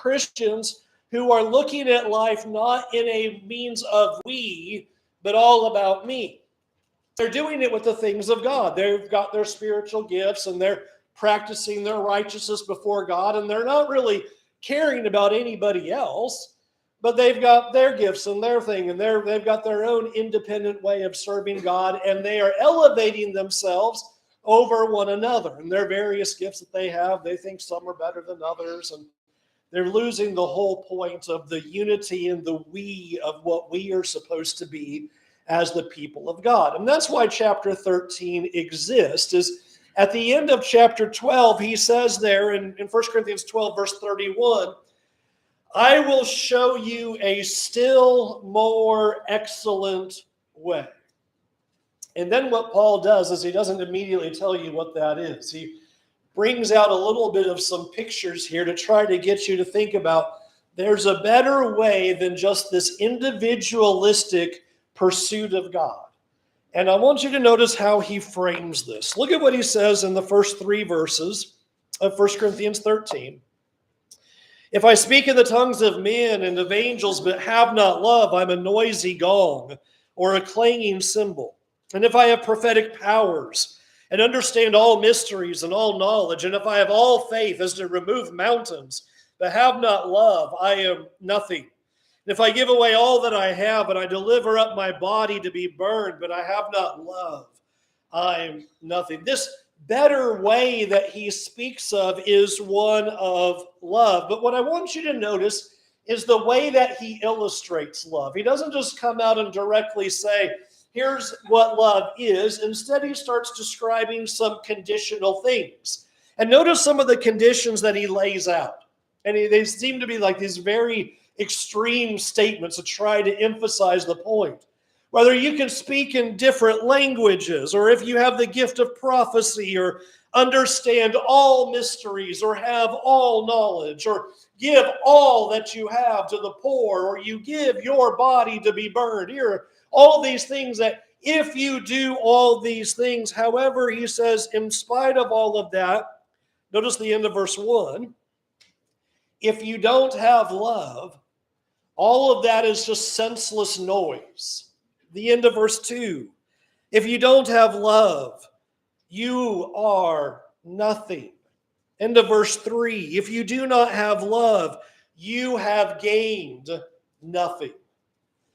Christians who are looking at life not in a means of we, but all about me. They're doing it with the things of God. They've got their spiritual gifts and they're practicing their righteousness before God, and they're not really caring about anybody else, but they've got their gifts and their thing, and they've got their own independent way of serving God, and they are elevating themselves over one another. And their various gifts that they have, they think some are better than others, and they're losing the whole point of the unity and the we of what we are supposed to be as the people of God. And that's why chapter 13 exists. Is at the end of chapter 12, he says there in 1 Corinthians 12, verse 31, I will show you a still more excellent way. And then what Paul does is he doesn't immediately tell you what that is. He brings out a little bit of some pictures here to try to get you to think about there's a better way than just this individualistic pursuit of God. And I want you to notice how he frames this. Look at what he says in the first 3 verses of 1 Corinthians 13. If I speak in the tongues of men and of angels but have not love, I'm a noisy gong or a clanging cymbal. And if I have prophetic powers and understand all mysteries and all knowledge, and if I have all faith as to remove mountains but have not love, I am nothing. If I give away all that I have and I deliver up my body to be burned, but I have not love, I'm nothing. This better way that he speaks of is one of love. But what I want you to notice is the way that he illustrates love. He doesn't just come out and directly say, here's what love is. Instead, he starts describing some conditional things. And notice some of the conditions that he lays out. And they seem to be like these very extreme statements to try to emphasize the point. Whether you can speak in different languages, or if you have the gift of prophecy, or understand all mysteries, or have all knowledge, or give all that you have to the poor, or you give your body to be burned. Here are all these things that if you do all these things, however, he says, in spite of all of that, notice the end of verse 1, if you don't have love, all of that is just senseless noise. The end of verse 2. If you don't have love, you are nothing. End of verse 3. If you do not have love, you have gained nothing.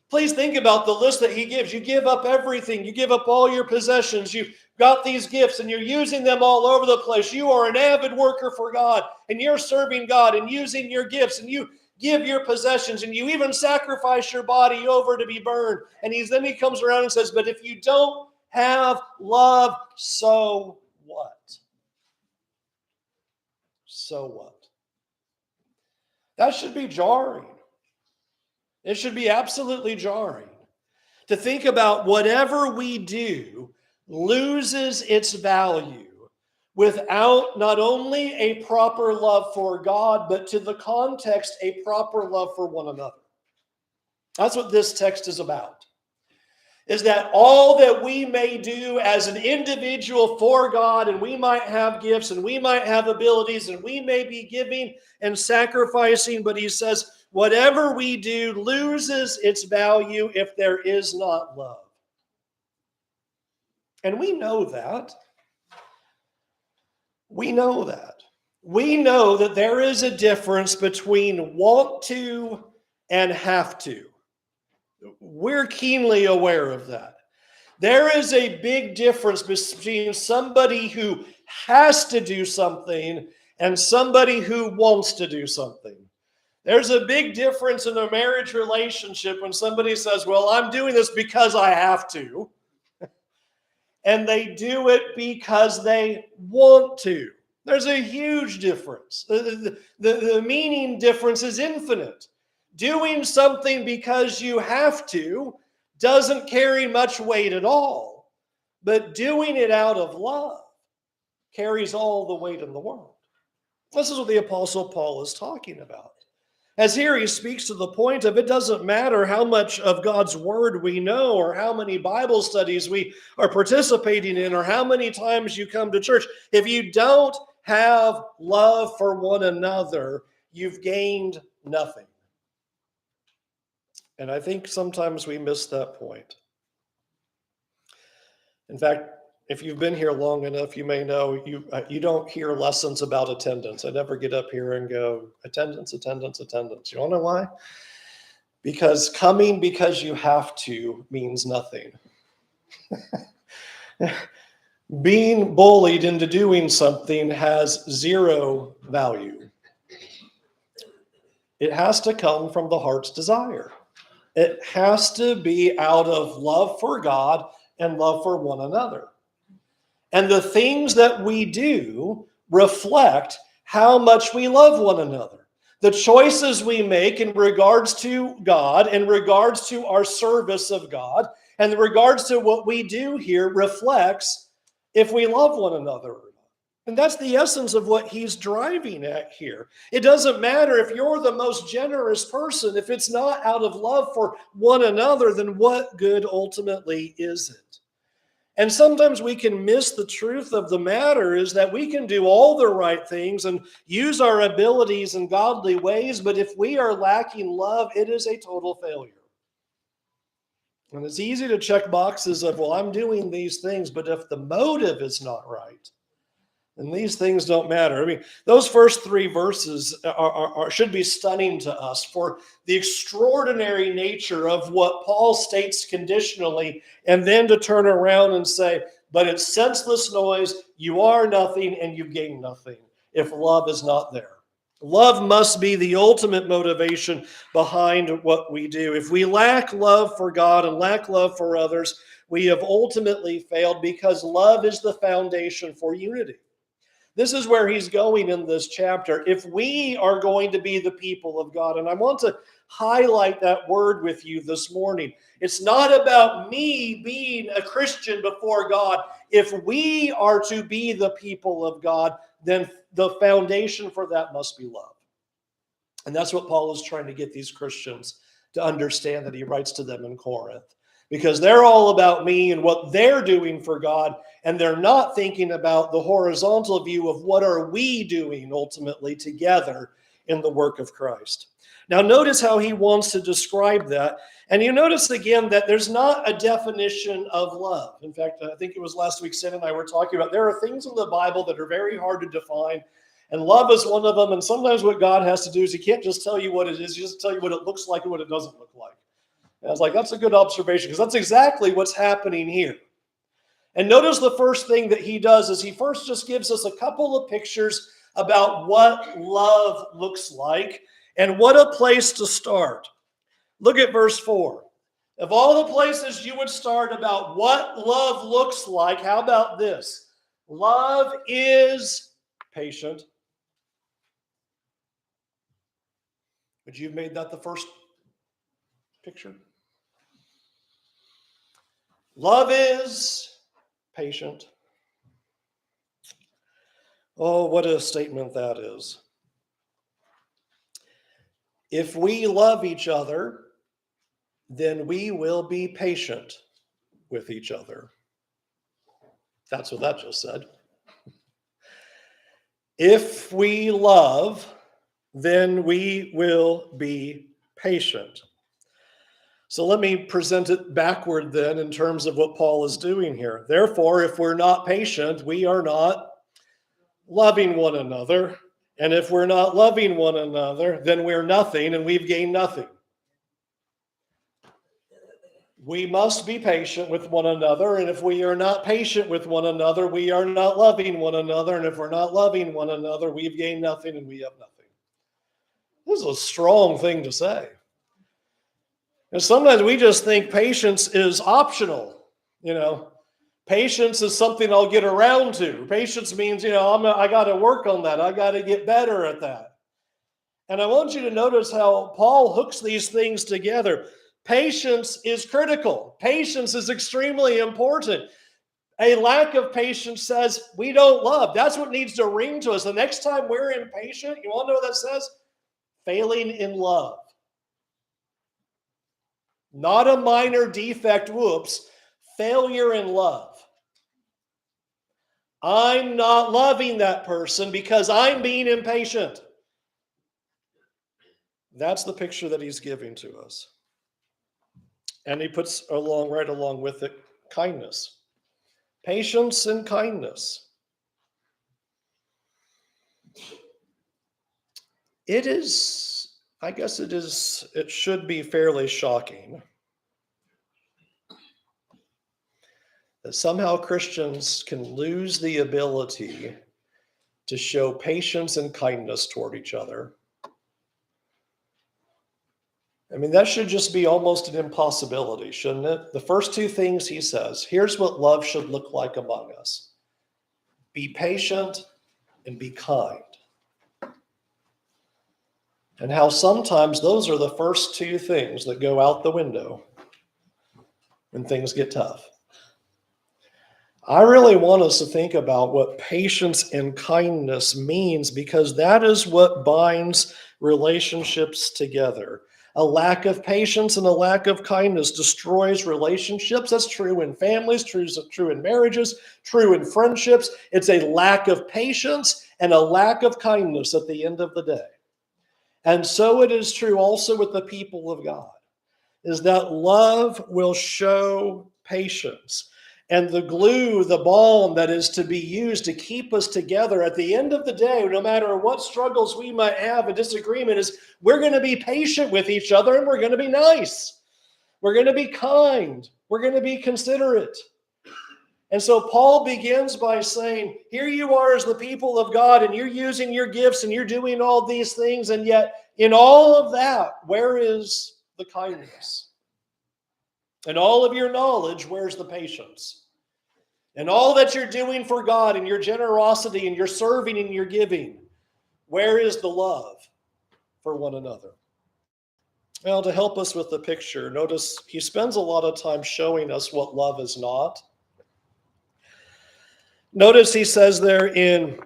Please think about the list that he gives. You give up everything. You give up all your possessions. You've got these gifts and you're using them all over the place. You are an avid worker for God and you're serving God and using your gifts, and you give your possessions, and you even sacrifice your body over to be burned. And then he comes around and says, but if you don't have love, so what? So what? That should be jarring. It should be absolutely jarring to think about whatever we do loses its value without not only a proper love for God, but to the context, a proper love for one another. That's what this text is about. Is that all that we may do as an individual for God, and we might have gifts, and we might have abilities, and we may be giving and sacrificing, but he says, whatever we do loses its value if there is not love. And we know that. We know that. We know that there is a difference between want to and have to. We're keenly aware of that. There is a big difference between somebody who has to do something and somebody who wants to do something. There's a big difference in a marriage relationship when somebody says, well, I'm doing this because I have to. And they do it because they want to. There's a huge difference. The meaning difference is infinite. Doing something because you have to doesn't carry much weight at all. But doing it out of love carries all the weight in the world. This is what the Apostle Paul is talking about. As here he speaks to the point of it doesn't matter how much of God's word we know, or how many Bible studies we are participating in, or how many times you come to church. If you don't have love for one another, you've gained nothing. And I think sometimes we miss that point. In fact, if you've been here long enough, you may know you don't hear lessons about attendance. I never get up here and go, attendance, attendance, attendance. You want to know why? Because coming because you have to means nothing. Being bullied into doing something has zero value. It has to come from the heart's desire. It has to be out of love for God and love for one another. And the things that we do reflect how much we love one another. The choices we make in regards to God, in regards to our service of God, and in regards to what we do here reflects if we love one another. And that's the essence of what he's driving at here. It doesn't matter if you're the most generous person, if it's not out of love for one another, then what good ultimately is it? And sometimes we can miss the truth of the matter is that we can do all the right things and use our abilities in godly ways, but if we are lacking love, it is a total failure. And it's easy to check boxes of, well, I'm doing these things, but if the motive is not right, and these things don't matter. I mean, those first three verses should be stunning to us for the extraordinary nature of what Paul states conditionally, and then to turn around and say, but it's senseless noise, you are nothing, and you gain nothing if love is not there. Love must be the ultimate motivation behind what we do. If we lack love for God and lack love for others, we have ultimately failed because love is the foundation for unity. This is where he's going in this chapter. If we are going to be the people of God, and I want to highlight that word with you this morning. It's not about me being a Christian before God. If we are to be the people of God, then the foundation for that must be love. And that's what Paul is trying to get these Christians to understand that he writes to them in Corinth. Because they're all about me and what they're doing for God, and they're not thinking about the horizontal view of what are we doing ultimately together in the work of Christ. Now notice how he wants to describe that. And you notice again that there's not a definition of love. In fact, I think it was last week Sam and I were talking about there are things in the Bible that are very hard to define. And love is one of them. And sometimes what God has to do is he can't just tell you what it is, he just tell you what it looks like and what it doesn't look like. And I was like, that's a good observation because that's exactly what's happening here. And notice the first thing that he does is he first just gives us a couple of pictures about what love looks like and what a place to start. Look at verse 4. Of all the places you would start about what love looks like, how about this? Love is patient. Would you have made that the first picture? Love is patient. Oh, what a statement that is. If we love each other, then we will be patient with each other. That's what that just said. If we love, then we will be patient. So let me present it backward then in terms of what Paul is doing here. Therefore, if we're not patient, we are not loving one another. And if we're not loving one another, then we're nothing and we've gained nothing. We must be patient with one another. And if we are not patient with one another, we are not loving one another. And if we're not loving one another, we've gained nothing and we have nothing. This is a strong thing to say. And sometimes we just think patience is optional. Patience is something I'll get around to. Patience means, I got to work on that. I got to get better at that. And I want you to notice how Paul hooks these things together. Patience is critical. Patience is extremely important. A lack of patience says we don't love. That's what needs to ring to us. The next time we're impatient, you want to know what that says? Failing in love. Not a minor defect, whoops, failure in love. I'm not loving that person because I'm being impatient. That's the picture that he's giving to us. And he puts right along with it kindness, patience and kindness. It should be fairly shocking that somehow Christians can lose the ability to show patience and kindness toward each other. I mean, that should just be almost an impossibility, shouldn't it? The first two things he says, here's what love should look like among us: be patient and be kind. And how sometimes those are the first two things that go out the window when things get tough. I really want us to think about what patience and kindness means, because that is what binds relationships together. A lack of patience and a lack of kindness destroys relationships. That's true in families, true in marriages, true in friendships. It's a lack of patience and a lack of kindness at the end of the day. And so it is true also with the people of God, is that love will show patience. And the glue, the balm that is to be used to keep us together at the end of the day, no matter what struggles we might have, a disagreement, is we're going to be patient with each other, and we're going to be nice. We're going to be kind. We're going to be considerate. And so Paul begins by saying, here you are as the people of God, and you're using your gifts and you're doing all these things. And yet in all of that, where is the kindness? In all of your knowledge, where's the patience? And all that you're doing for God and your generosity and your serving and your giving, where is the love for one another? Well, to help us with the picture, notice he spends a lot of time showing us what love is not. Notice he says there in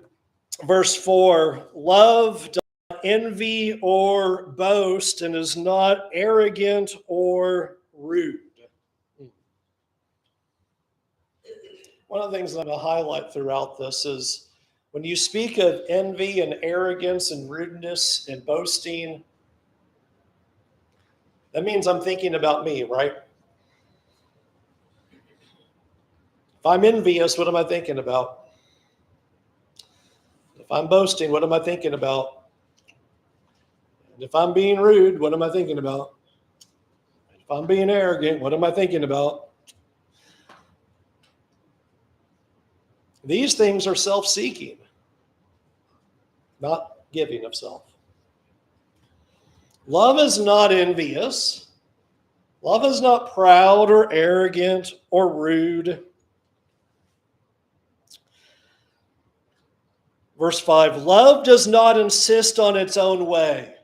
verse 4, love does not envy or boast and is not arrogant or rude. One of the things I'm going to highlight throughout this is when you speak of envy and arrogance and rudeness and boasting, that means I'm thinking about me, right? If I'm envious, what am I thinking about? If I'm boasting, what am I thinking about? And if I'm being rude, what am I thinking about? If I'm being arrogant, what am I thinking about? These things are self-seeking, not giving of self. Love is not envious. Love is not proud or arrogant or rude. Verse 5, love does not insist on its own way.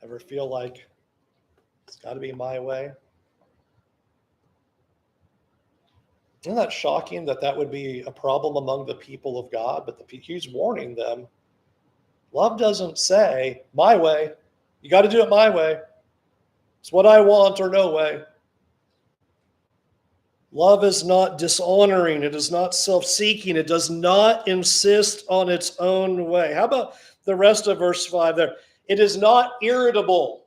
Ever feel like it's got to be my way? Isn't that shocking that that would be a problem among the people of God? But he's warning them. Love doesn't say, my way. You got to do it my way. It's what I want or no way. Love is not dishonoring. It is not self-seeking. It does not insist on its own way. How about the rest of verse 5 there? It is not irritable.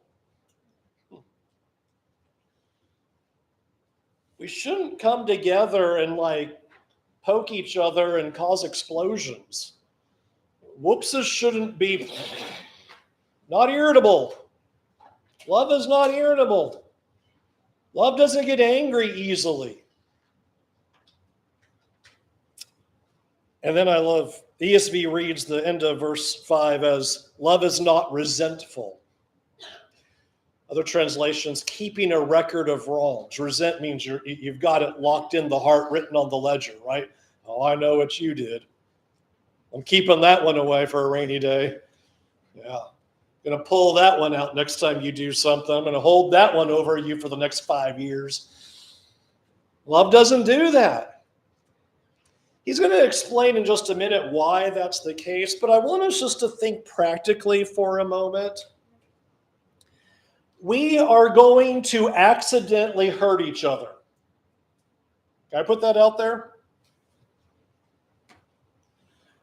We shouldn't come together and poke each other and cause explosions. Whoopses shouldn't be not irritable. Love is not irritable. Love doesn't get angry easily. And then I love, the ESV reads the end of verse 5 as, love is not resentful. Other translations, keeping a record of wrongs. Resent means you've got it locked in the heart, written on the ledger, right? Oh, I know what you did. I'm keeping that one away for a rainy day. Yeah. Going to pull that one out next time you do something. I'm going to hold that one over you for the next 5 years. Love doesn't do that. He's going to explain in just a minute why that's the case, but I want us just to think practically for a moment. We are going to accidentally hurt each other. Can I put that out there?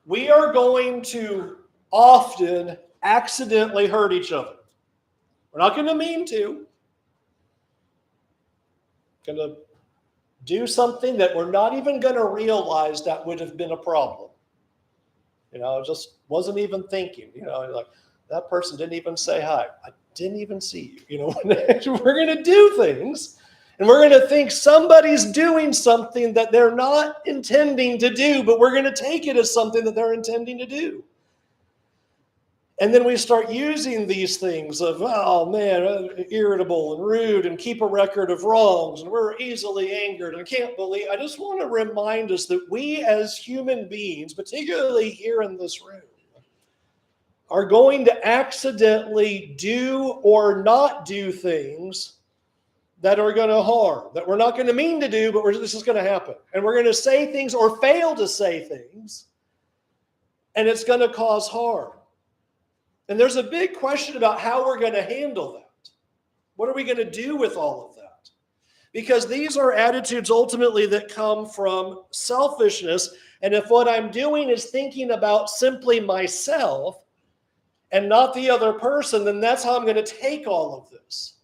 we are going to often accidentally hurt each other. We're not going to mean to. Going to do something that we're not even going to realize that would have been a problem. Just wasn't even thinking, like that person didn't even say hi. I didn't even see you. We're going to do things and we're going to think somebody's doing something that they're not intending to do, but we're going to take it as something that they're intending to do. And then we start using these things of, oh man, irritable and rude and keep a record of wrongs and we're easily angered and I just want to remind us that we as human beings, particularly here in this room, are going to accidentally do or not do things that are going to harm, that we're not going to mean to do, but this is going to happen. And we're going to say things or fail to say things, and it's going to cause harm. And there's a big question about how we're going to handle that. What are we going to do with all of that? Because these are attitudes ultimately that come from selfishness. And if what I'm doing is thinking about simply myself and not the other person, then that's how I'm going to take all of this.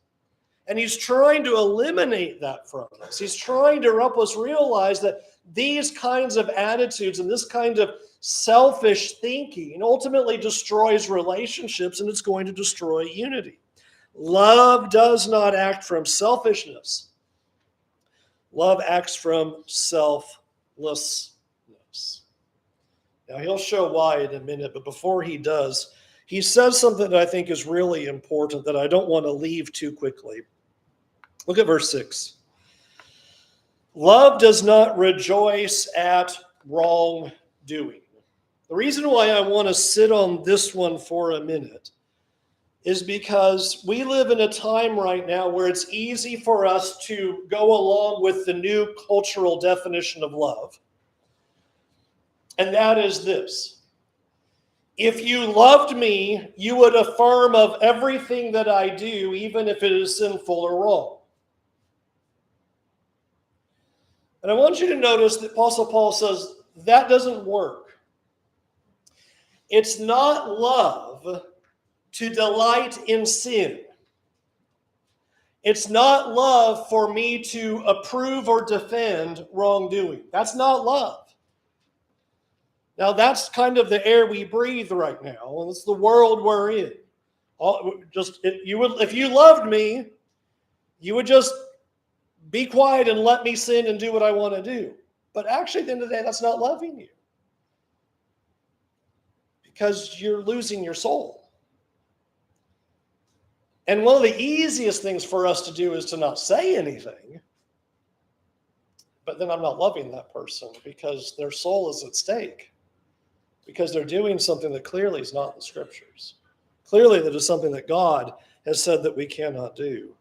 And he's trying to eliminate that from us. He's trying to help us realize that these kinds of attitudes and this kind of selfish thinking ultimately destroys relationships, and it's going to destroy unity. Love does not act from selfishness. Love acts from selflessness. Now, he'll show why in a minute, but before he does, he says something that I think is really important that I don't want to leave too quickly. Look at verse 6. Love does not rejoice at wrongdoing. The reason why I want to sit on this one for a minute is because we live in a time right now where it's easy for us to go along with the new cultural definition of love. And that is this. If you loved me, you would affirm of everything that I do, even if it is sinful or wrong. And I want you to notice that Apostle Paul says that doesn't work. It's not love to delight in sin. It's not love for me to approve or defend wrongdoing. That's not love. Now, that's kind of the air we breathe right now, and it's the world we're in. If you loved me, you would just be quiet and let me sin and do what I want to do. But actually, at the end of the day, that's not loving you. Because you're losing your soul. And one of the easiest things for us to do is to not say anything. But then I'm not loving that person because their soul is at stake. Because they're doing something that clearly is not in the scriptures. Clearly that is something that God has said that we cannot do.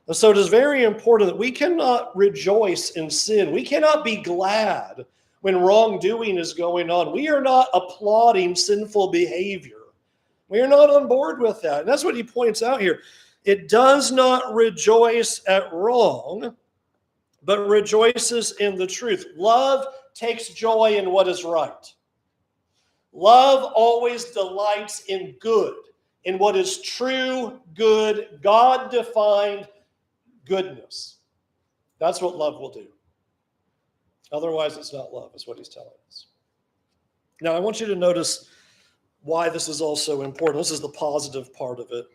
And so it is very important that we cannot rejoice in sin. We cannot be glad when wrongdoing is going on. We are not applauding sinful behavior. We are not on board with that. And that's what he points out here. It does not rejoice at wrong, but rejoices in the truth. Love takes joy in what is right. Love always delights in good, in what is true, good, God-defined goodness. That's what love will do. Otherwise, it's not love, is what he's telling us. Now, I want you to notice why this is also important. This is the positive part of it.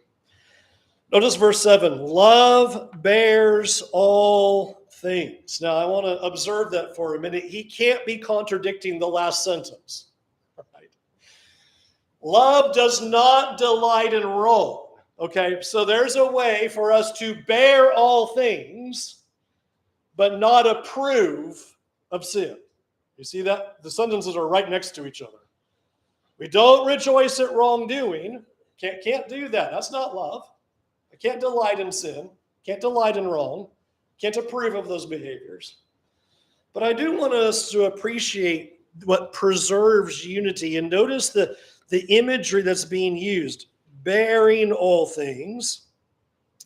Notice verse 7. Love bears all things. Now, I want to observe that for a minute. He can't be contradicting the last sentence. Right? Love does not delight in wrong. Okay, so there's a way for us to bear all things, but not approve of sin. You see that? The sentences are right next to each other. We don't rejoice at wrongdoing. Can't do that. That's not love. I can't delight in sin. Can't delight in wrong. Can't approve of those behaviors. But I do want us to appreciate what preserves unity. And notice the imagery that's being used. Bearing all things,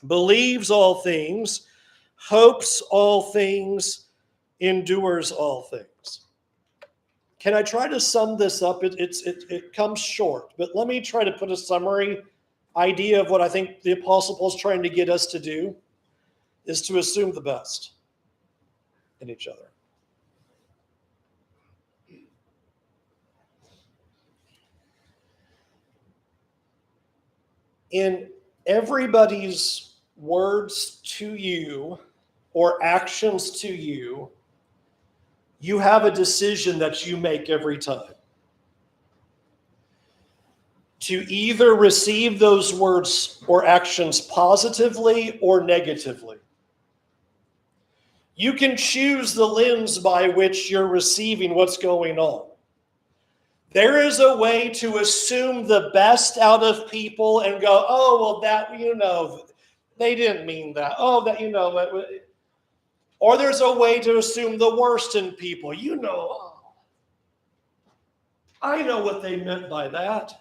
believes all things, hopes all things, endures all things. Can I try to sum this up? It comes short, but let me try to put a summary idea of what I think the Apostle Paul's trying to get us to do is to assume the best in each other. In everybody's words to you or actions to you, you have a decision that you make every time. To either receive those words or actions positively or negatively. You can choose the lens by which you're receiving what's going on. There is a way to assume the best out of people and go, oh, well, that, they didn't mean that. Oh, that, or there's a way to assume the worst in people. Oh, I know what they meant by that.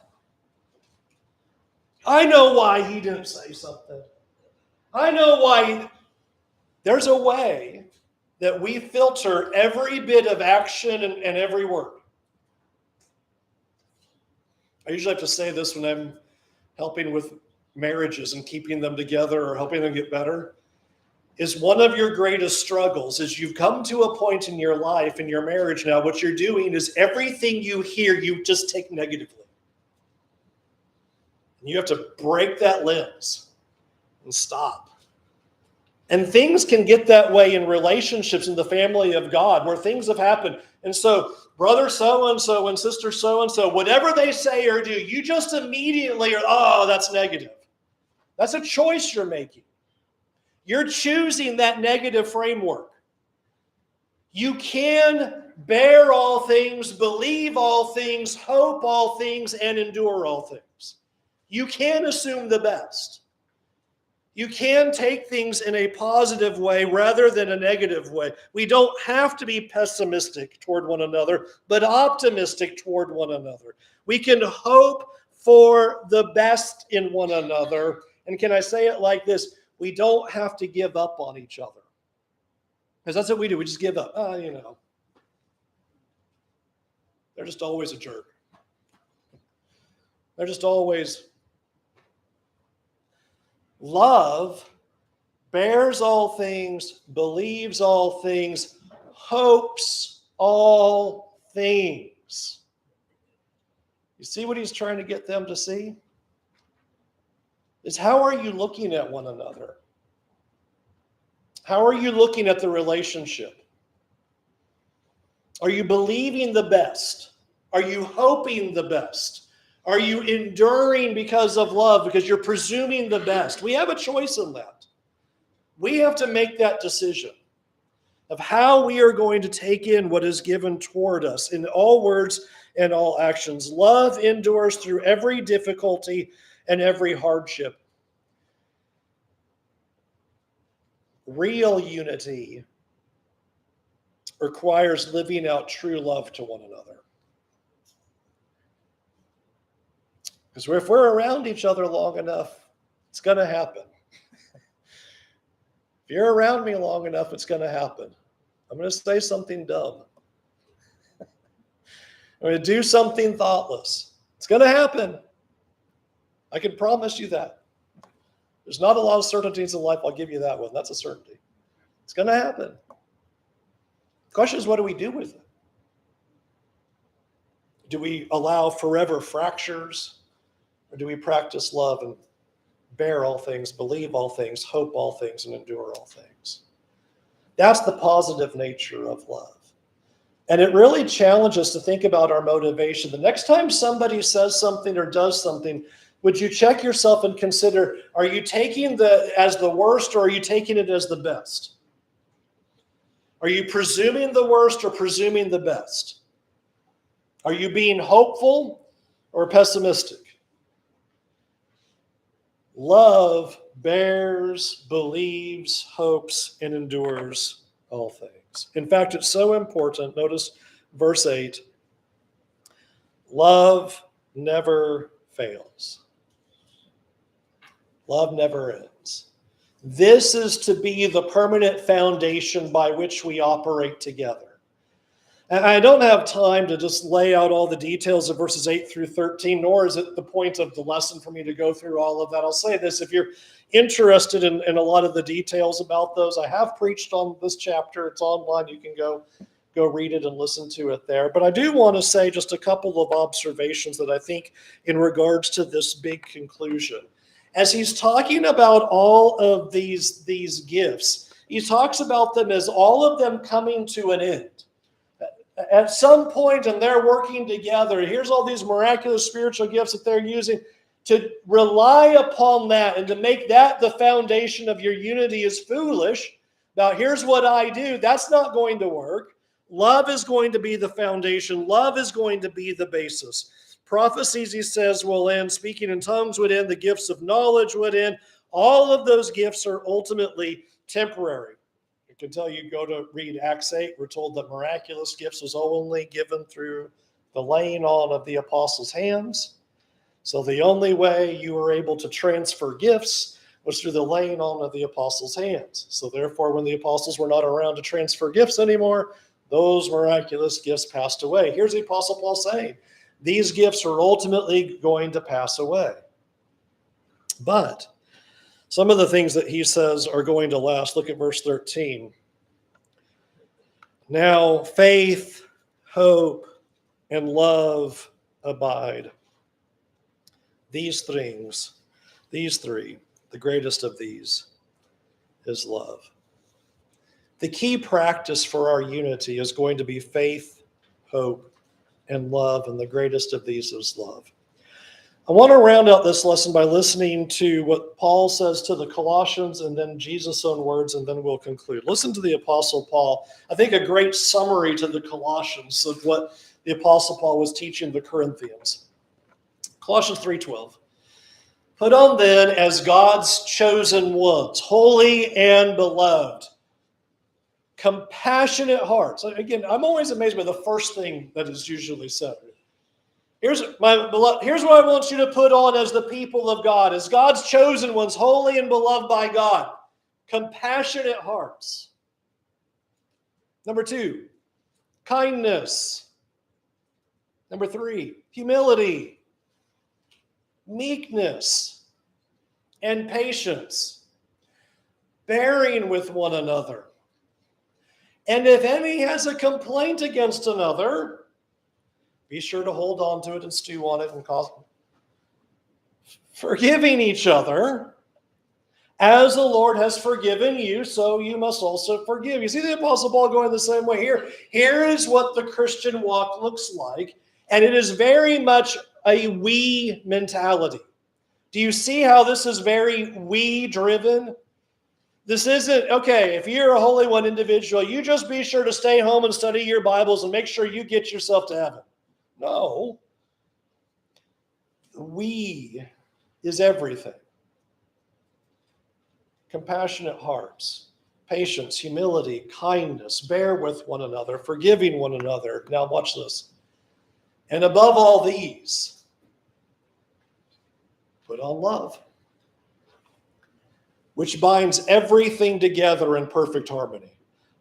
I know why he didn't say something. I know why. There's a way that we filter every bit of action and every word. I usually have to say this when I'm helping with marriages and keeping them together or helping them get better. Is one of your greatest struggles is you've come to a point in your life, in your marriage now, what you're doing is everything you hear, you just take negatively. And you have to break that lens and stop. And things can get that way in relationships in the family of God where things have happened. And so brother so-and-so and sister so-and-so, whatever they say or do, you just immediately are, oh, that's negative. That's a choice you're making. You're choosing that negative framework. You can bear all things, believe all things, hope all things, and endure all things. You can assume the best. You can take things in a positive way rather than a negative way. We don't have to be pessimistic toward one another, but optimistic toward one another. We can hope for the best in one another. And can I say it like this? We don't have to give up on each other. Because that's what we do. We just give up. They're just always a jerk. They're just always... Love bears all things, believes all things, hopes all things. You see what he's trying to get them to see? Is how are you looking at one another? How are you looking at the relationship? Are you believing the best? Are you hoping the best? Are you enduring because of love, because you're presuming the best? We have a choice in that. We have to make that decision of how we are going to take in what is given toward us in all words and all actions. Love endures through every difficulty and every hardship. Real unity requires living out true love to one another. Because if we're around each other long enough, it's going to happen. If you're around me long enough, it's going to happen. I'm going to say something dumb. I'm going to do something thoughtless. It's going to happen. I can promise you that. There's not a lot of certainties in life. I'll give you that one. That's a certainty. It's going to happen. The question is, what do we do with it? Do we allow forever fractures? Or do we practice love and bear all things, believe all things, hope all things, and endure all things? That's the positive nature of love. And it really challenges us to think about our motivation. The next time somebody says something or does something, would you check yourself and consider, are you taking it as the worst or are you taking it as the best? Are you presuming the worst or presuming the best? Are you being hopeful or pessimistic? Love bears, believes, hopes, and endures all things. In fact, it's so important. Notice verse 8. Love never fails. Love never ends. This is to be the permanent foundation by which we operate together. And I don't have time to just lay out all the details of verses 8 through 13, nor is it the point of the lesson for me to go through all of that. I'll say this, if you're interested in a lot of the details about those, I have preached on this chapter. It's online. You can go read it and listen to it there. But I do want to say just a couple of observations that I think in regards to this big conclusion. As he's talking about all of these gifts, he talks about them as all of them coming to an end. At some point, and they're working together. Here's all these miraculous spiritual gifts that they're using. To rely upon that and to make that the foundation of your unity is foolish. Now, here's what I do. That's not going to work. Love is going to be the foundation. Love is going to be the basis. Prophecies, he says, will end. Speaking in tongues would end. The gifts of knowledge would end. All of those gifts are ultimately temporary. I can tell you, go to read Acts 8. We're told that miraculous gifts was only given through the laying on of the apostles' hands. So the only way you were able to transfer gifts was through the laying on of the apostles' hands. So therefore, when the apostles were not around to transfer gifts anymore, those miraculous gifts passed away. Here's the Apostle Paul saying, these gifts are ultimately going to pass away. But some of the things that he says are going to last. Look at verse 13. Now faith, hope, and love abide. These things, these three, the greatest of these is love. The key practice for our unity is going to be faith, hope, and love, and the greatest of these is love. I want to round out this lesson by listening to what Paul says to the Colossians and then Jesus' own words, and then we'll conclude. Listen to the Apostle Paul. I think a great summary to the Colossians of what the Apostle Paul was teaching the Corinthians. Colossians 3:12. Put on then as God's chosen ones, holy and beloved, compassionate hearts. Again, I'm always amazed by the first thing that is usually said. Here's what I want you to put on as the people of God, as God's chosen ones, holy and beloved by God. Compassionate hearts. Number 2, kindness. Number 3, humility, meekness, and patience, bearing with one another. And if any has a complaint against another, be sure to hold on to it and stew on it and cause forgiving each other. As the Lord has forgiven you, so you must also forgive. You see the Apostle Paul going the same way here. Here is what the Christian walk looks like, and it is very much a we mentality. Do you see how this is very we driven? This isn't, okay, if you're a Holy One individual, you just be sure to stay home and study your Bibles and make sure you get yourself to heaven. No. We is everything. Compassionate hearts, patience, humility, kindness, bear with one another, forgiving one another. Now watch this. And above all these, put on love, which binds everything together in perfect harmony.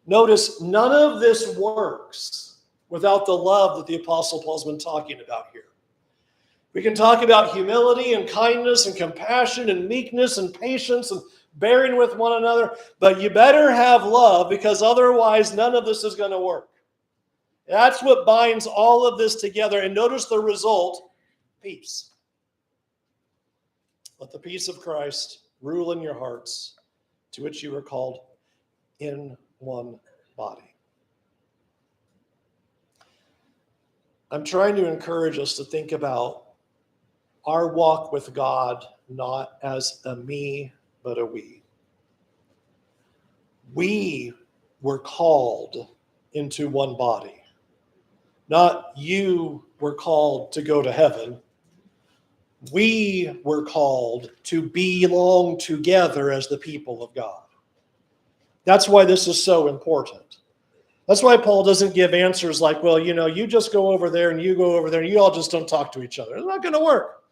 Notice none of this works without the love that the Apostle Paul's been talking about here. We can talk about humility and kindness and compassion and meekness and patience and bearing with one another, but you better have love, because otherwise none of this is going to work. That's what binds all of this together. And notice the result, peace. Let the peace of Christ rule in your hearts, to which you are called in one body. I'm trying to encourage us to think about our walk with God not as a me, but a we. We were called into one body. Not you were called to go to heaven. We were called to belong together as the people of God. That's why this is so important. That's why Paul doesn't give answers like, well, you just go over there and you go over there and you all just don't talk to each other. It's not going to work.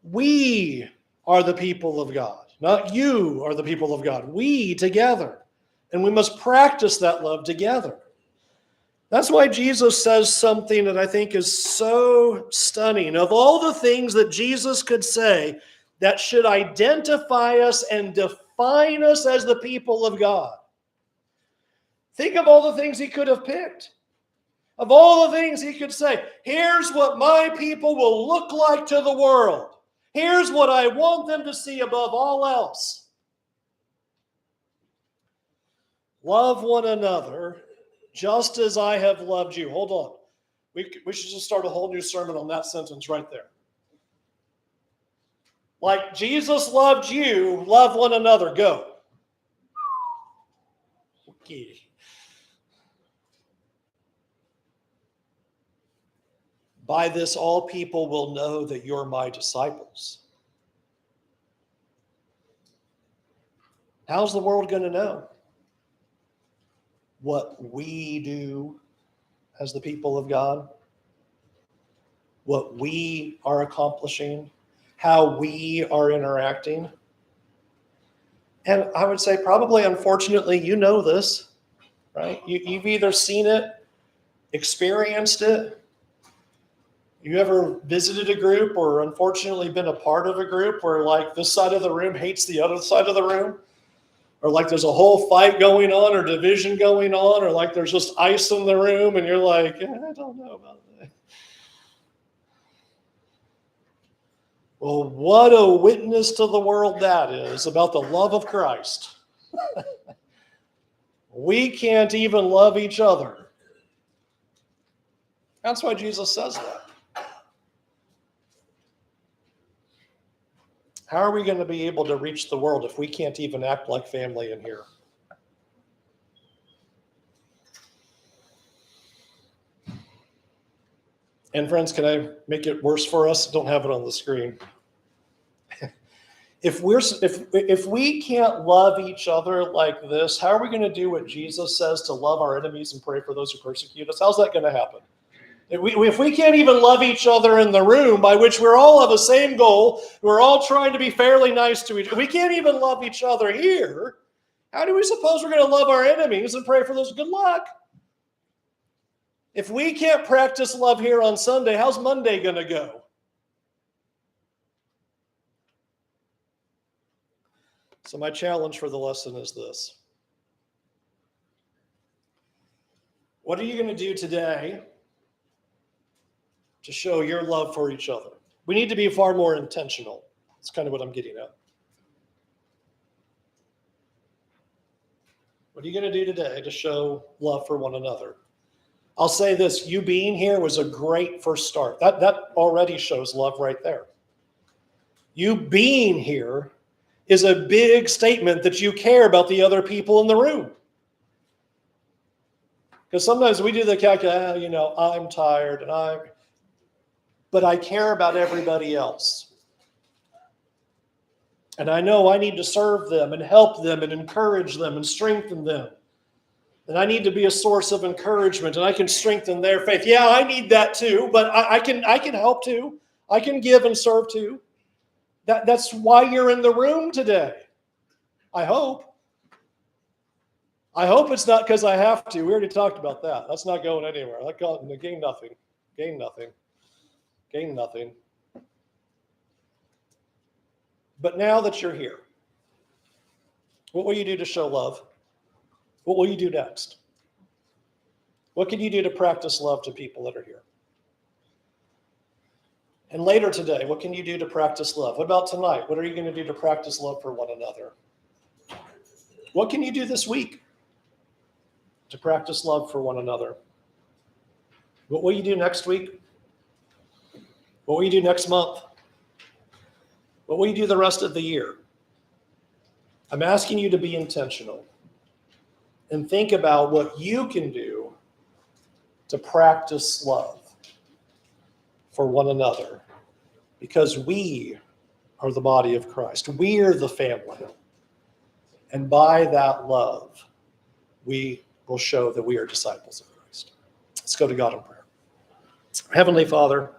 We are the people of God, not you are the people of God. We together. And we must practice that love together. That's why Jesus says something that I think is so stunning. Of all the things that Jesus could say that should identify us and define us as the people of God, think of all the things he could have picked. Of all the things he could say, here's what my people will look like to the world. Here's what I want them to see above all else. Love one another just as I have loved you. Hold on. We should just start a whole new sermon on that sentence right there. Like Jesus loved you, love one another. Go. Okay. By this, all people will know that you're my disciples. How's the world going to know? What we do as the people of God, what we are accomplishing, how we are interacting. And I would say probably, unfortunately, you know this, right? You've either seen it, experienced it. You ever visited a group or unfortunately been a part of a group where like this side of the room hates the other side of the room? Or like there's a whole fight going on or division going on, or like there's just ice in the room and you're like, I don't know about that. Well, what a witness to the world that is about the love of Christ. We can't even love each other. That's why Jesus says that. How are we going to be able to reach the world if we can't even act like family in here? And friends, can I make it worse for us? Don't have it on the screen. If we can't love each other like this, how are we going to do what Jesus says to love our enemies and pray for those who persecute us? How's that going to happen? If we can't even love each other in the room, by which we're all of the same goal, we're all trying to be fairly nice to each other, we can't even love each other here, how do we suppose we're going to love our enemies and pray for those? Good luck. If we can't practice love here on Sunday, how's Monday going to go? So my challenge for the lesson is this. What are you going to do today to show your love for each other? We need to be far more intentional. That's kind of what I'm getting at. What are you going to do today to show love for one another? I'll say this, you being here was a great first start. That already shows love right there. You being here is a big statement that you care about the other people in the room. Because sometimes we do the calculation, I'm tired but I care about everybody else. And I know I need to serve them and help them and encourage them and strengthen them. And I need to be a source of encouragement and I can strengthen their faith. Yeah, I need that too, but I can help too. I can give and serve too. That's why you're in the room today. I hope. I hope it's not because I have to. We already talked about that. That's not going anywhere. Gain nothing. Gain nothing. Gain nothing. But now that you're here, what will you do to show love? What will you do next? What can you do to practice love to people that are here? And later today, what can you do to practice love? What about tonight? What are you going to do to practice love for one another? What can you do this week to practice love for one another? What will you do next week? What will you do next month? What will you do the rest of the year? I'm asking you to be intentional and think about what you can do to practice love for one another, because we are the body of Christ. We are the family. And by that love, we will show that we are disciples of Christ. Let's go to God in prayer. Heavenly Father,